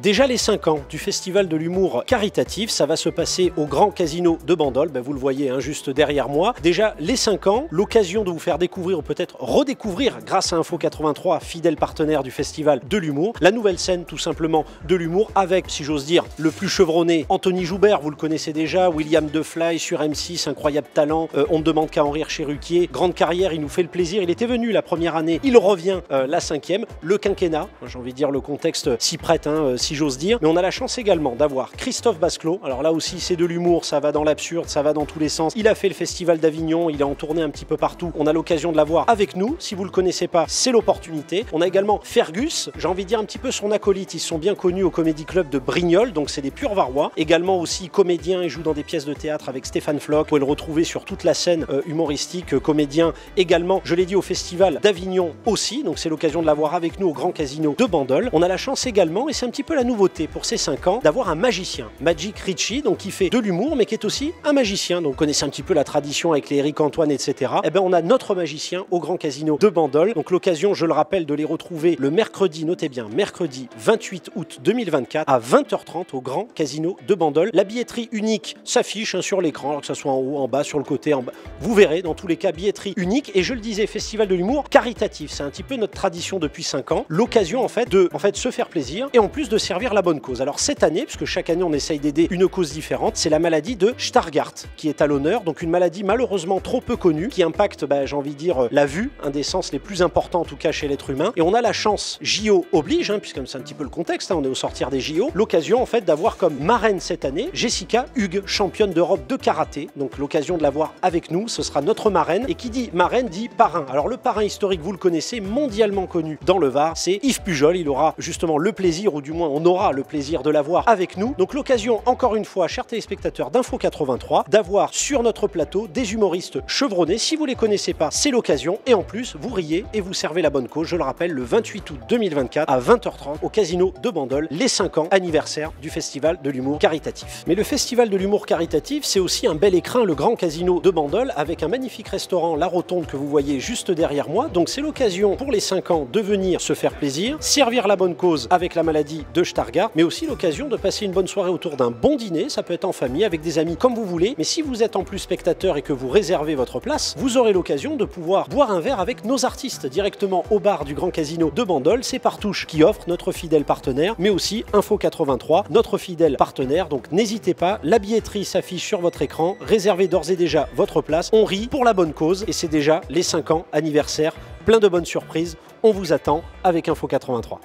Déjà les 5 ans du Festival de l'humour caritatif, ça va se passer au Grand Casino de Bandol, vous le voyez juste derrière moi. Déjà les 5 ans, l'occasion de vous faire découvrir ou peut-être redécouvrir grâce à Info 83, fidèle partenaire du Festival de l'humour, la nouvelle scène tout simplement de l'humour avec, si j'ose dire, le plus chevronné Anthony Joubert, vous le connaissez déjà, William Defly sur M6, incroyable talent, on ne demande qu'à en rire chez Ruquier, grande carrière, il nous fait le plaisir, il était venu la première année, il revient la 5e, le quinquennat, j'ai envie de dire le contexte s'y prête, si j'ose dire, mais on a la chance également d'avoir Christophe Basclot, alors là aussi c'est de l'humour, ça va dans l'absurde, ça va dans tous les sens, il a fait le Festival d'Avignon, il est en tournée un petit peu partout, on a l'occasion de l'avoir avec nous, si vous le connaissez pas, c'est l'opportunité. On a également Fergus, j'ai envie de dire un petit peu son acolyte, ils sont bien connus au Comédie Club de Brignoles, donc c'est des purs Varois, également aussi comédien, il joue dans des pièces de théâtre avec Stéphane Floch, vous pouvez le retrouver sur toute la scène humoristique, comédien également, je l'ai dit au Festival d'Avignon aussi, donc c'est l'occasion de l'avoir avec nous au Grand Casino de Bandol. On a la chance également, et c'est un petit peu la nouveauté pour ces 5 ans, d'avoir un magicien, Magic Richie, donc qui fait de l'humour mais qui est aussi un magicien, donc vous connaissez un petit peu la tradition avec les Éric Antoine, etc. Eh bien on a notre magicien au Grand Casino de Bandol, donc l'occasion, je le rappelle, de les retrouver le mercredi, notez bien, mercredi 28 août 2024 à 20h30 au Grand Casino de Bandol. La billetterie unique s'affiche sur l'écran, que ce soit en haut, en bas, sur le côté, en bas. Vous verrez, dans tous les cas, billetterie unique. Et je le disais, Festival de l'humour caritatif. C'est un petit peu notre tradition depuis 5 ans. L'occasion, en fait, de se faire plaisir et en plus de servir la bonne cause. Alors cette année, puisque chaque année on essaye d'aider une cause différente, c'est la maladie de Stargardt qui est à l'honneur. Donc une maladie malheureusement trop peu connue qui impacte, j'ai envie de dire, la vue, un des sens les plus importants en tout cas chez l'être humain. Et on a la chance, JO oblige, puisque c'est un petit peu le contexte, on est au sortir des JO, l'occasion en fait d'avoir comme marraine cette année Jessica Hugues, championne d'Europe de karaté. Donc l'occasion de l'avoir avec nous, ce sera notre marraine. Et qui dit marraine dit parrain. Alors le parrain historique, vous le connaissez, mondialement connu dans le Var, c'est Yves Pujol. Il aura justement le plaisir, ou du moins on aura le plaisir de l'avoir avec nous. Donc l'occasion, encore une fois, chers téléspectateurs d'Info 83, d'avoir sur notre plateau des humoristes chevronnés. Si vous les connaissez pas, c'est l'occasion. Et en plus, vous riez et vous servez la bonne cause. Je le rappelle, le 28 août 2024 à 20h30 au Casino de Bandol, les 5 ans anniversaire du Festival de l'humour caritatif. Mais le Festival de l'humour caritatif, c'est aussi un bel écrin, le Grand Casino de Bandol, avec un magnifique restaurant, la Rotonde, que vous voyez juste derrière moi. Donc c'est l'occasion pour les 5 ans de venir se faire plaisir, servir la bonne cause avec la maladie de Stargardt, mais aussi l'occasion de passer une bonne soirée autour d'un bon dîner. Ça peut être en famille, avec des amis, comme vous voulez. Mais si vous êtes en plus spectateur et que vous réservez votre place, vous aurez l'occasion de pouvoir boire un verre avec nos artistes directement au bar du Grand Casino de Bandol. C'est Partouche qui offre, notre fidèle partenaire, mais aussi Info 83, notre fidèle partenaire. Donc n'hésitez pas, la billetterie s'affiche sur votre écran. Réservez d'ores et déjà votre place. On rit pour la bonne cause et c'est déjà les 5 ans anniversaire. Plein de bonnes surprises. On vous attend avec Info 83.